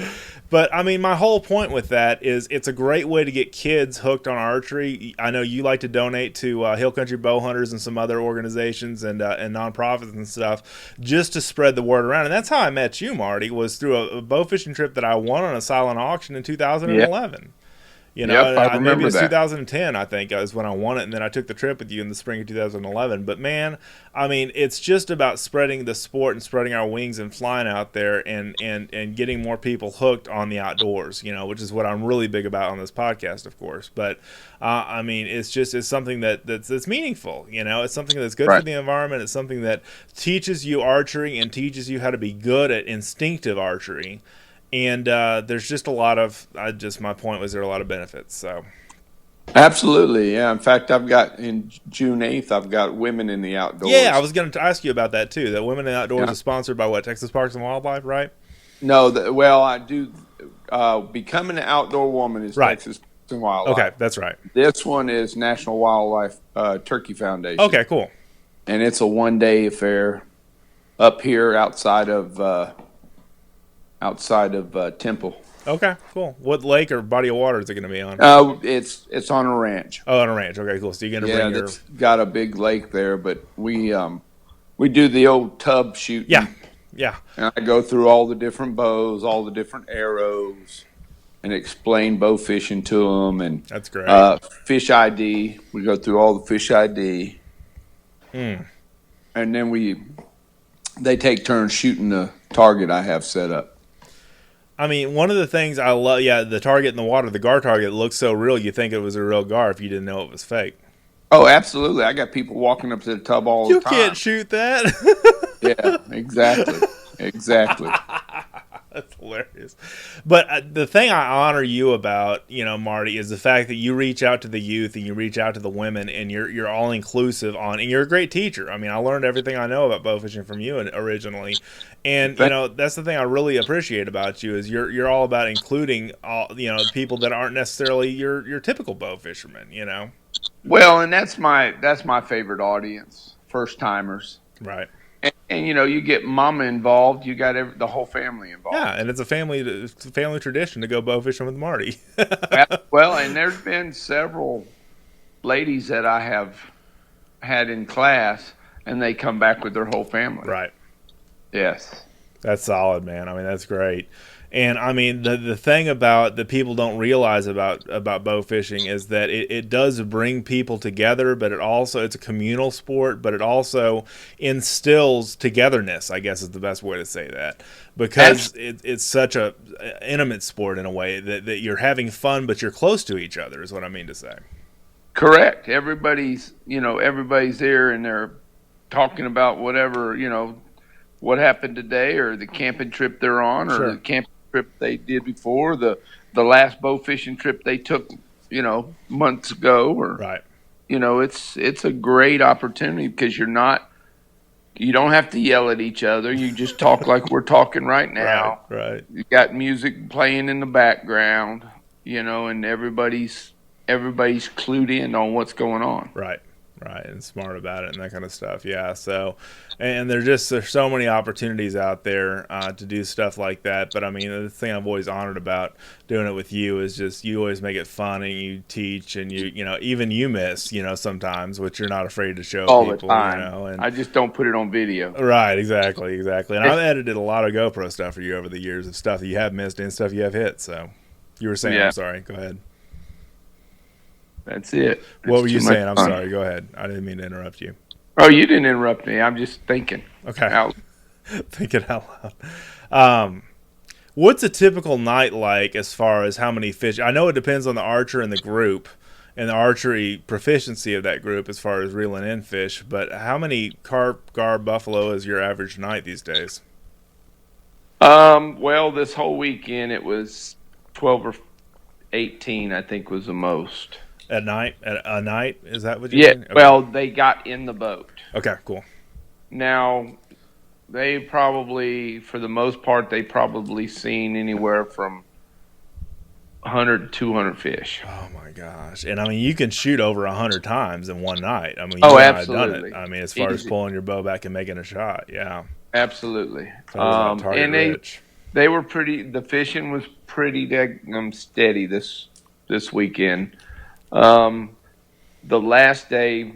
But, I mean, my whole point with that is it's a great way to get kids hooked on archery. I know you like to donate to Hill Country Bow Hunters and some other organizations and nonprofits and stuff just to spread the word around. And that's how I met you, Marty, was through a bow fishing trip that I won on a silent auction in 2011. Yep. I remember maybe it was that. 2010, I think, is when I won it, and then I took the trip with you in the spring of 2011. But, man, I mean, it's just about spreading the sport and spreading our wings and flying out there and getting more people hooked on the outdoors, which is what I'm really big about on this podcast, of course. But, I mean, it's something that's meaningful, It's something that's good for the environment. It's something that teaches you archery and teaches you how to be good at instinctive archery. And there's just a lot of, my point was there are a lot of benefits. So, Absolutely, yeah. In fact, I've got in June 8th, I've got Women in the Outdoors. Yeah, I was going to ask you about that too. That Women in the Outdoors is sponsored by what, Texas Parks and Wildlife, right? No, I do. Becoming an Outdoor Woman is Texas Parks and Wildlife. Okay, that's right. This one is National Wildlife Turkey Foundation. Okay, cool. And it's a one-day affair up here outside of Temple. Okay, cool. What lake or body of water is it going to be on? It's on a ranch. Oh, on a ranch. Okay, cool. So you're going to bring your... it's got a big lake there, but we do the old tub shooting. Yeah. And I go through all the different bows, all the different arrows, and explain bow fishing to them. And that's great. Fish ID. We go through all the fish ID. And then they take turns shooting the target I have set up. I mean, one of the things I love, the target in the water, the gar target looks so real, you think it was a real gar if you didn't know it was fake. Oh, absolutely. I got people walking up to the tub all the time. You can't shoot that. Yeah, exactly. That's hilarious. But the thing I honor you about, Marty, is the fact that you reach out to the youth and you reach out to the women and you're all inclusive and you're a great teacher. I mean, I learned everything I know about bow fishing from you originally. And, that's the thing I really appreciate about you is you're all about including all, people that aren't necessarily your typical bow fishermen, Well, and that's my favorite audience, first timers. Right. And you get mama involved, you got the whole family involved. Yeah, and it's a family tradition to go bow fishing with Marty. Well, and there's been several ladies that I have had in class, and they come back with their whole family. Right. Yes. That's solid, man. I mean, that's great. And I mean, the thing about that people don't realize about bow fishing is that it does bring people together, but it's a communal sport, but it also instills togetherness, I guess is the best way to say that, because it's such a intimate sport in a way that you're having fun, but you're close to each other is what I mean to say. Correct. Everybody's there and they're talking about whatever, what happened today or the camping trip they're on or the camping trip they did before, the last bow fishing trip they took, months ago, or it's a great opportunity because you don't have to yell at each other. You just talk like we're talking right now. Right. You got music playing in the background, and everybody's clued in on what's going on. Right, and smart about it and that kind of stuff. Yeah, so, and there's so many opportunities out there to do stuff like that. But I mean, the thing I've always honored about doing it with you is just you always make it fun and you teach and even you miss, sometimes, which you're not afraid to show all people. The time. And I just don't put it on video. Right, exactly. And I've edited a lot of GoPro stuff for you over the years of stuff that you have missed and stuff you have hit. So you were saying, I'm sorry, go aahead. That's it. What were you saying? I'm sorry. Go ahead. I didn't mean to interrupt you. Oh, you didn't interrupt me. I'm just thinking. Okay. Thinking out loud. What's a typical night like as far as how many fish? I know it depends on the archer and the group and the archery proficiency of that group as far as reeling in fish, but how many carp, gar, buffalo is your average night these days? Well, this whole weekend it was 12 or 18, I think was the most. At night? At a night? Is that what you Yeah, mean? Okay. well, they got in the boat. Okay, cool. Now, they probably, for the most part, they probably seen anywhere from 100 to 200 fish. Oh my gosh! And I mean, you can shoot over 100 times in one night. I mean, Oh, you and I have done absolutely. it. I mean, as far as Easy. pulling your bow back and making a shot, yeah. Absolutely. Talk about target And rich. they were pretty. The fishing was pretty steady this weekend. The last day,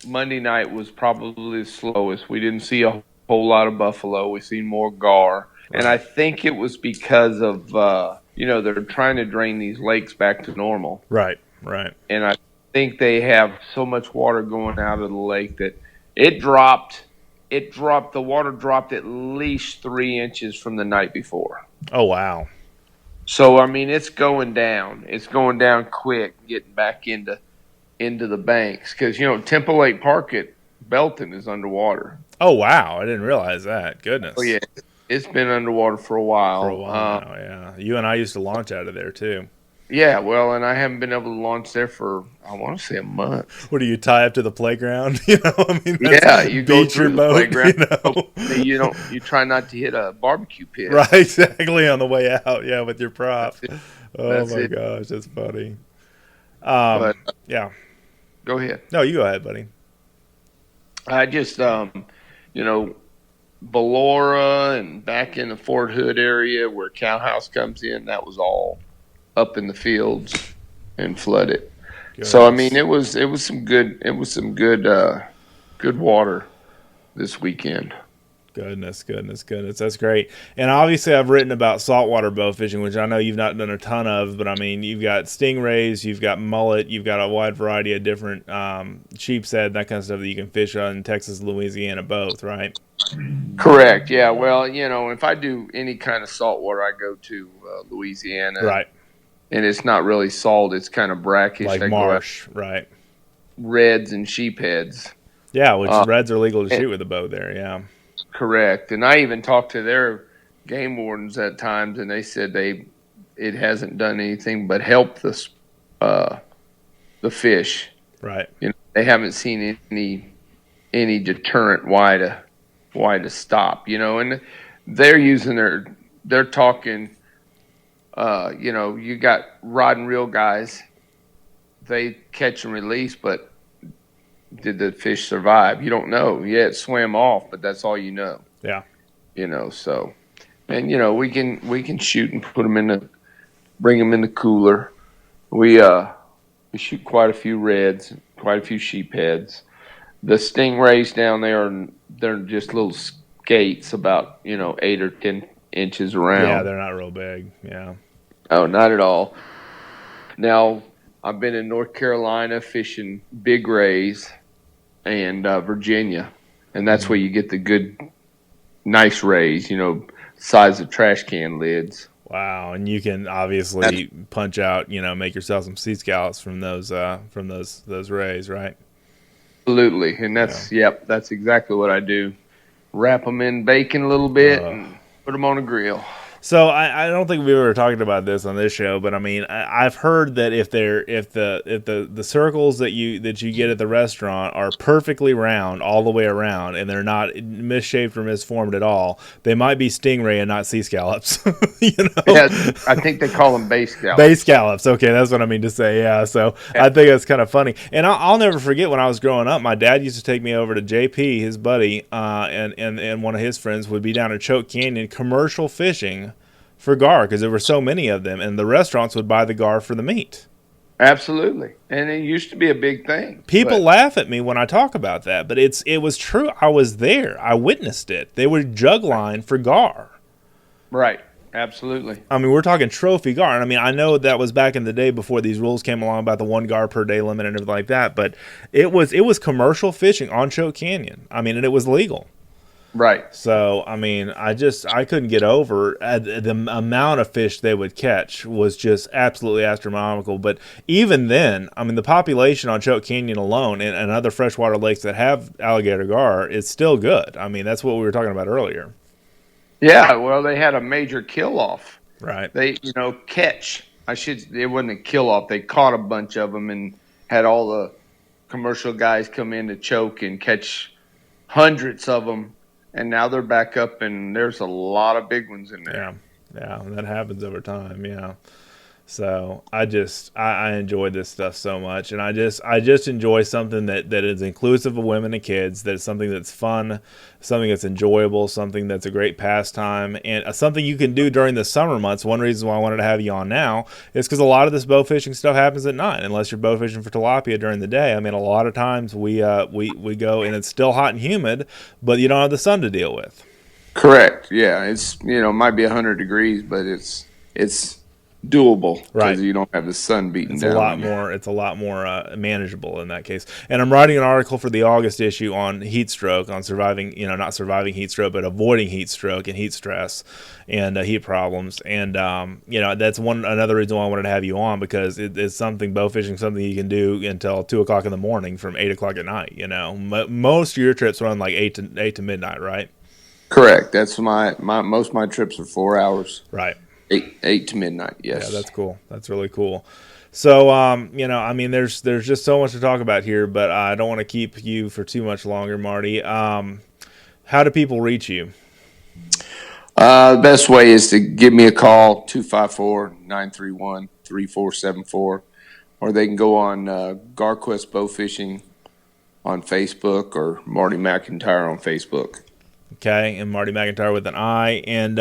Monday night, was probably the slowest. We didn't see a whole lot of buffalo. We seen more gar, and I think it was because of they're trying to drain these lakes back to normal. Right, right. And I think they have so much water going out of the lake that it dropped. The water dropped at least 3 inches from the night before. Oh wow. So I mean, it's going down. It's going down quick, getting back into the banks because Temple Lake Park at Belton is underwater. Oh wow! I didn't realize that. Goodness. Oh yeah, it's been underwater for a while. For a while now, yeah. You and I used to launch out of there too. Yeah, well, and I haven't been able to launch there for I want to say a month. What do you tie up to the playground? I mean, Yeah, you go beach through your the boat. playground. You try not to hit a barbecue pit. Right, exactly on the way out. Yeah, with your prop. Oh my it. gosh, that's funny. But Yeah. go ahead. No, you go ahead, buddy. I just Ballora and back in the Fort Hood area where Cowhouse comes in, that was all up in the fields and flooded. Goodness. So I mean, it was some good good water this weekend. Goodness. That's great. And obviously, I've written about saltwater bow fishing, which I know you've not done a ton of, but I mean, you've got stingrays, you've got mullet, you've got a wide variety of different sheep's head, that kind of stuff that you can fish on Texas, Louisiana, both, right? Correct. Yeah. Well, if I do any kind of saltwater, I go to Louisiana. Right. And it's not really salt; it's kind of brackish, like marsh, right? Reds and sheepheads. Yeah, which reds are legal to shoot with a bow there. Yeah. Correct. And I even talked to their game wardens at times, and they said it hasn't done anything but help the fish. Right. They haven't seen any deterrent why to stop. And they're talking. You got rod and reel guys. They catch and release, but did the fish survive? You don't know. Yeah, it swam off, but that's all you know. Yeah. So, and we can shoot and bring them in the cooler. We shoot quite a few reds, quite a few sheepheads. The stingrays down there they're just little skates, about 8 or 10 inches around. Yeah, they're not real big. Yeah. Oh, not at all. Now, I've been in North Carolina fishing big rays and Virginia, and that's where you get the good, nice rays, size of trash can lids. Wow, and you can obviously punch out, make yourself some sea scallops from those rays, right? Absolutely, and that's exactly what I do. Wrap them in bacon a little bit and put them on a grill. So I don't think we were talking about this on this show, but I mean I've heard that if the circles that you get at the restaurant are perfectly round all the way around and they're not misshaped or misformed at all, they might be stingray and not sea scallops. Yeah, I think they call them bay scallops. Bay scallops. Okay, that's what I mean to say. Yeah. So I think that's kind of funny, and I'll never forget when I was growing up. My dad used to take me over to JP, his buddy, and one of his friends would be down at Choke Canyon commercial fishing for gar because there were so many of them, and the restaurants would buy the gar for the meat. Absolutely, and it used to be a big thing. People laugh at me when I talk about that, but it was true. I was there. I witnessed it. They would jug line for gar. Right. Absolutely. I mean, we're talking trophy gar. And I mean, I know that was back in the day before these rules came along about the 1 gar per day limit and everything like that, but it was commercial fishing on Choke Canyon. I mean, and it was legal. Right. So, I mean, I couldn't get over the amount of fish they would catch was just absolutely astronomical. But even then, I mean, the population on Choke Canyon alone and other freshwater lakes that have alligator gar is still good. I mean, that's what we were talking about earlier. Yeah, well, they had a major kill off. Right. They, catch. It wasn't a kill off. They caught a bunch of them and had all the commercial guys come in to choke and catch hundreds of them. And now they're back up, and there's a lot of big ones in there. Yeah, that happens over time. Yeah. So I enjoy this stuff so much, and I just enjoy something that is inclusive of women and kids. That's something that's fun, something that's enjoyable, something that's a great pastime, and something you can do during the summer months. One reason why I wanted to have you on now is because a lot of this bow fishing stuff happens at night, unless you're bow fishing for tilapia during the day. I mean, a lot of times we go and it's still hot and humid, but you don't have the sun to deal with. Correct. Yeah, it's it might be 100 degrees, but it's doable because you don't have the sun beating down. It's a lot more manageable in that case. And I'm writing an article for the August issue on heat stroke, on surviving, not surviving heat stroke, but avoiding heat stroke and heat stress and heat problems. And that's another reason why I wanted to have you on, because it's something, bow fishing, something you can do until 2:00 in the morning from 8:00 at night. Most of your trips run like 8 to midnight, right? Correct. That's my most of my trips are 4 hours. Right. 8 to midnight. Yes. Yeah, that's cool. That's really cool. So, I mean, there's just so much to talk about here, but I don't want to keep you for too much longer, Marty. How do people reach you? The best way is to give me a call, 254-931-3474, or they can go on GARQUEST Bowfishing on Facebook, or Marty McIntyre on Facebook. Okay, and Marty McIntyre with an I. And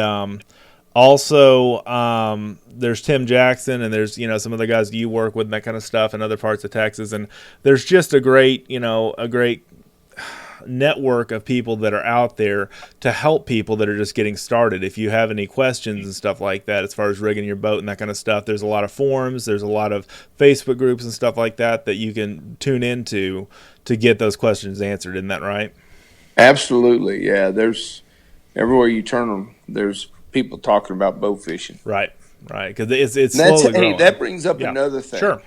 also, there's Tim Jackson, and there's some other guys you work with and that kind of stuff in other parts of Texas. And there's just a great network of people that are out there to help people that are just getting started. If you have any questions and stuff like that, as far as rigging your boat and that kind of stuff, there's a lot of forums, there's a lot of Facebook groups and stuff like that you can tune into to get those questions answered. Isn't that right? Absolutely. Yeah. There's everywhere you turn them, there's people talking about bow fishing. Right. Because it's slowly growing. Hey, that brings up another thing. Sure.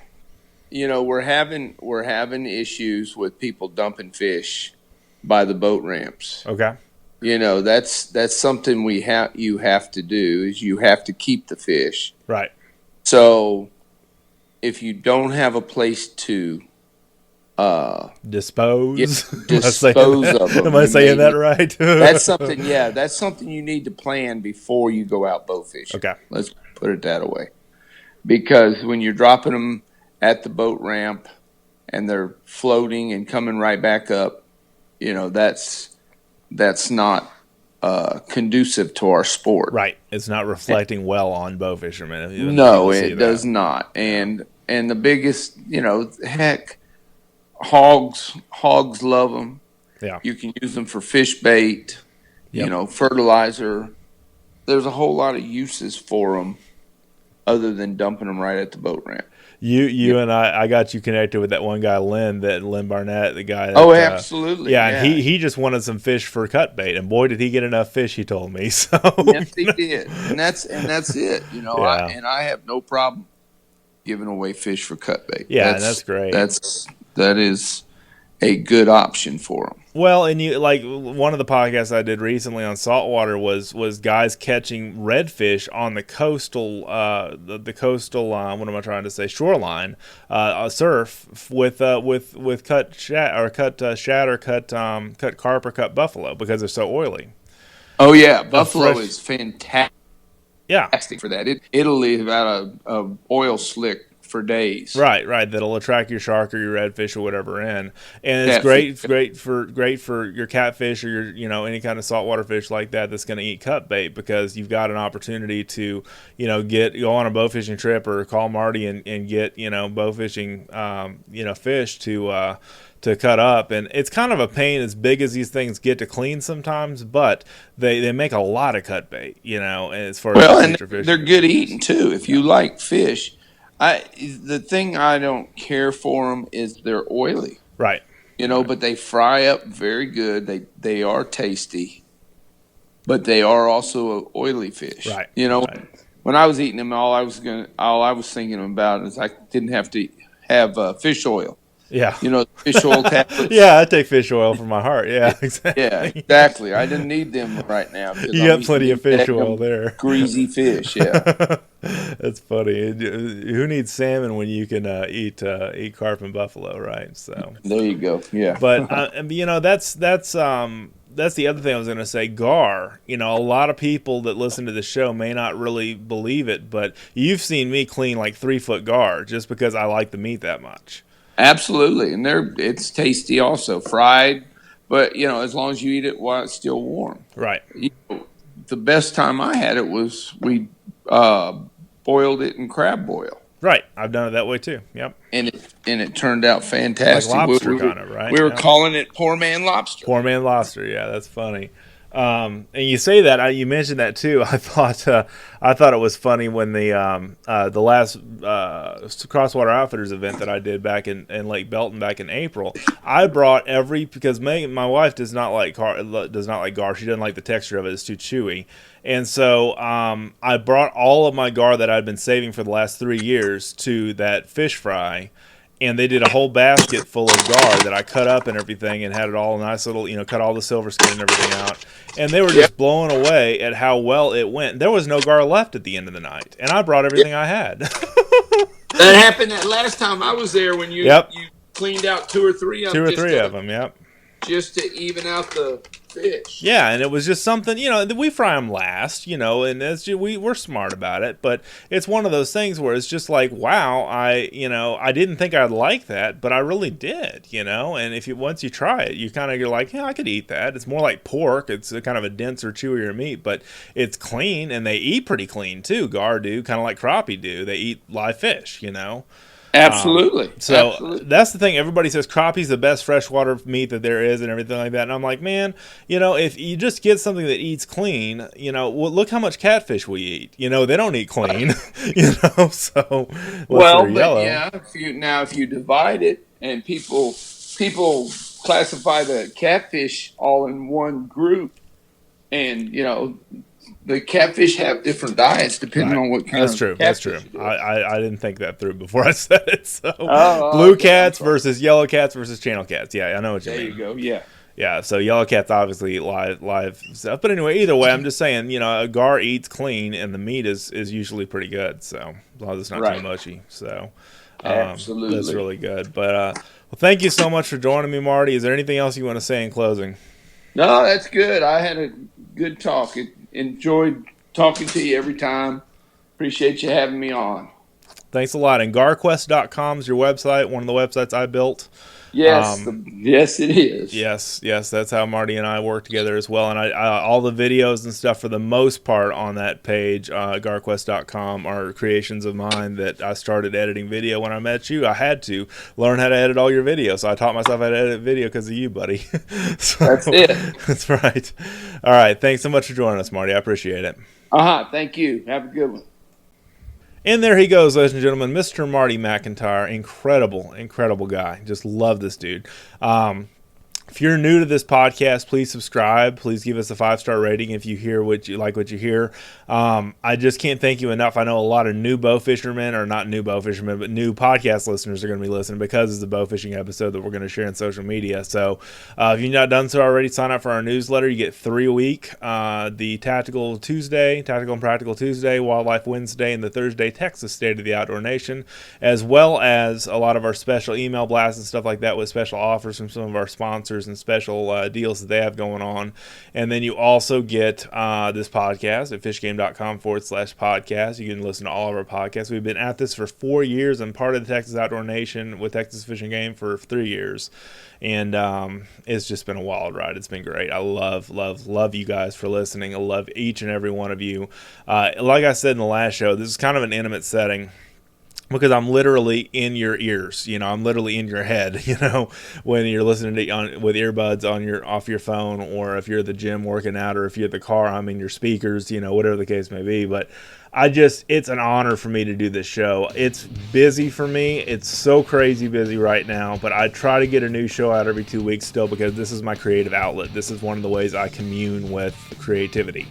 We're having issues with people dumping fish by the boat ramps. Okay. That's something you have to do, is you have to keep the fish. Right. So if you don't have a place to dispose of them. Am I saying that right? That's something. Yeah, that's something you need to plan before you go out bow fishing. Okay. Let's put it that way, because when you're dropping them at the boat ramp and they're floating and coming right back up, that's not conducive to our sport. Right. It's not reflecting well on bow fishermen. No, it does not. And the biggest, heck. Hogs love them. Yeah. You can use them for fish bait, fertilizer. There's a whole lot of uses for them other than dumping them right at the boat ramp. And I got you connected with that one guy, Lynn Barnett, the guy. Absolutely. And he just wanted some fish for cut bait, and boy, did he get enough fish, he told me. So yes, he did. And that's it. I have no problem giving away fish for cut bait. Yeah, that's great. That is a good option for them. Well, and one of the podcasts I did recently on saltwater was guys catching redfish on the coastal the coastal what am I trying to say, shoreline surf with cut shad or cut carp or cut buffalo, because they're so oily. Oh yeah, buffalo is fantastic. Yeah, for that. It'll leave out a oil slick for days. Right. That'll attract your shark or your redfish or whatever in, and it's great for your catfish or your any kind of saltwater fish like that that's going to eat cut bait, because you've got an opportunity to go on a bow fishing trip or call Marty and get bow fishing fish to cut up. And it's kind of a pain, as big as these things get to clean sometimes, but they make a lot of cut bait, as far as fish. They're good eating too. If you like fish, the thing I don't care for them is they're oily. Right. But they fry up very good. They are tasty. but they are also oily fish. Right. You know, Right. when I was eating them, all I was thinking about is I didn't have to have fish oil. Yeah. You know, fish oil tablets. Yeah, I take fish oil for my heart. Yeah, exactly. Yeah, exactly. I didn't need them right now because You got plenty of fish oil there. Greasy fish, yeah. That's funny. Who needs salmon when you can eat carp and buffalo, right? So there you go. Yeah. But that's the other thing I was going to say. Gar. A lot of people that listen to the show may not really believe it, but you've seen me clean like 3-foot gar just because I like the meat that much. Absolutely, and it's tasty also, fried. But as long as you eat it while it's still warm. Right. The best time I had it was we boiled it in crab boil. Right, I've done it that way too. Yep. And it turned out fantastic. Like lobster, kind of, right? We were calling it poor man lobster. Poor man lobster. Yeah, that's funny. And you say that you mentioned that too. I thought it was funny when the last Crosswater Outfitters event that I did back in Lake Belton back in April. I brought because my wife does not like gar. She doesn't like the texture of it. It's too chewy. And so I brought all of my gar that I'd been saving for the last 3 years to that fish fry. And they did a whole basket full of gar that I cut up and everything and had it all nice little, cut all the silver skin and everything out. And they were just blown away at how well it went. There was no gar left at the end of the night. And I brought everything I had. That happened that last time I was there when you cleaned out 2 or 3 of them. 2 or 3 of them, yep. Just to even out the fish. Yeah, and it was just something, we fry them last, and we're smart about it, but it's one of those things where it's just like, wow, I didn't think I'd like that, but I really did, and once you try it, you're like, yeah, I could eat that. It's more like pork. It's kind of a denser, chewier meat, but it's clean, and they eat pretty clean too. Gar do, kind of like crappie do. They eat live fish, Absolutely. Absolutely. That's the thing. Everybody says crappies the best freshwater meat that there is and everything like that. And I'm like, man, if you just get something that eats clean, look how much catfish we eat. They don't eat clean, so yeah, if you divide it and people classify the catfish all in one group, and the catfish have different diets depending on what kind of catfish. That's true. I didn't think that through before I said it. So blue cats versus yellow cats versus channel cats. Yeah, I know what you mean. There you go. Yeah. Yeah, so yellow cats obviously eat live stuff. But anyway, either way, I'm just saying, a gar eats clean and the meat is usually pretty good. So as long as it's not too mushy. So absolutely. That's really good. But well, thank you so much for joining me, Marty. Is there anything else you want to say in closing? No, that's good. I had a good talk. Enjoyed talking to you every time. Appreciate you having me on. Thanks a lot. And GARQuest.com is your website, one of the websites I built. Yes, yes, it is. Yes, that's how Marty and I work together as well. And I all the videos and stuff for the most part on that page, GARQuest.com, are creations of mine that I started editing video when I met you. I had to learn how to edit all your videos, so I taught myself how to edit video because of you, buddy. So, that's it. That's right. All right, thanks so much for joining us, Marty. I appreciate it. Thank you. Have a good one. And there he goes, ladies and gentlemen, Mr. Marty McIntyre. Incredible guy. Just love this dude. If you're new to this podcast, please subscribe. Please give us a 5-star rating if you hear what you hear. I just can't thank you enough. I know a lot of new bow fishermen, or not new bow fishermen, but new podcast listeners are going to be listening because it's a bow fishing episode that we're going to share on social media. So if you've not done so already, sign up for our newsletter. You get 3 a week. The Tactical and Practical Tuesday, Wildlife Wednesday, and the Thursday Texas State of the Outdoor Nation, as well as a lot of our special email blasts and stuff like that with special offers from some of our sponsors and special deals that they have going on. And then you also get this podcast at fishgame.com/podcast. You can listen to all of our podcasts. We've been at this for 4 years. I'm part of the Texas Outdoor Nation with Texas Fishing Game for 3 years. And it's just been a wild ride. It's been great. I love you guys for listening. I love each and every one of you. Like I said in the last show, this is kind of an intimate setting. because I'm literally in your ears, I'm literally in your head, when you're listening to with earbuds off your phone, or if you're at the gym working out, or if you're at the car, I'm in your speakers, whatever the case may be. But it's an honor for me to do this show. It's busy for me. It's so crazy busy right now, but I try to get a new show out every 2 weeks still, because this is my creative outlet. This is one of the ways I commune with creativity.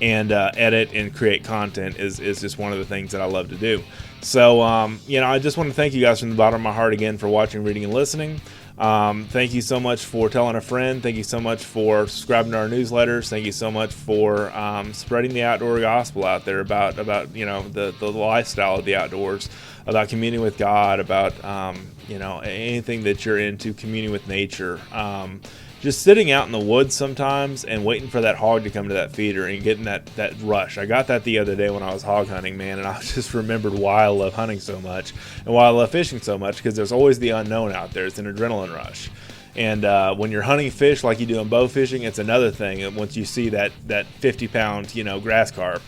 And edit and create content is just one of the things that I love to do. So, I just want to thank you guys from the bottom of my heart again for watching, reading, and listening. Thank you so much for telling a friend. Thank you so much for subscribing to our newsletters. Thank you so much for spreading the outdoor gospel out there about the lifestyle of the outdoors, about communing with God, about anything that you're into, communing with nature. Just sitting out in the woods sometimes and waiting for that hog to come to that feeder and getting that rush. I got that the other day when I was hog hunting, man, and I just remembered why I love hunting so much and why I love fishing so much, because there's always the unknown out there. It's an adrenaline rush. And when you're hunting fish like you do in bow fishing, it's another thing. And once you see that 50-pound, grass carp,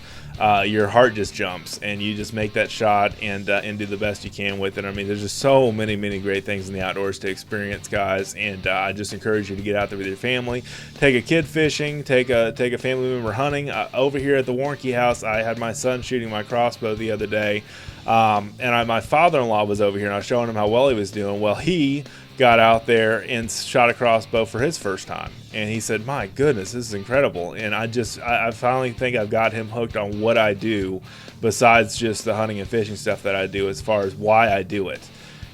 your heart just jumps, and you just make that shot and do the best you can with it. I mean, there's just so many great things in the outdoors to experience, guys, and I just encourage you to get out there with your family. Take a kid fishing, take a family member hunting. Over here at the Warncke house, I had my son shooting my crossbow the other day, and my father-in-law was over here, and I was showing him how well he was doing. Well, he got out there and shot a crossbow for his first time, and he said, "My goodness, this is incredible." And I finally think I've got him hooked on what I do, besides just the hunting and fishing stuff that I do, as far as why I do it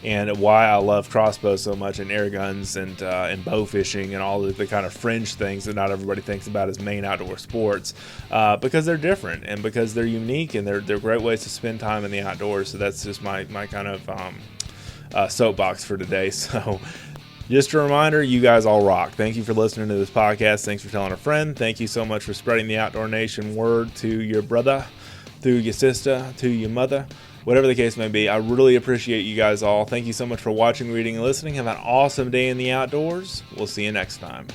and why I love crossbows so much, and air guns, and bow fishing, and all the kind of fringe things that not everybody thinks about as main outdoor sports, because they're different, and because they're unique, and they're great ways to spend time in the outdoors. So that's just my kind of soapbox for today. So just a reminder, you guys all rock. Thank you for listening to this podcast. Thanks for telling a friend. Thank you so much for spreading the Outdoor Nation word to your brother, to your sister, to your mother, whatever the case may be. I really appreciate you guys all. Thank you so much for watching, reading, and listening. Have an awesome day in the outdoors. We'll see you next time.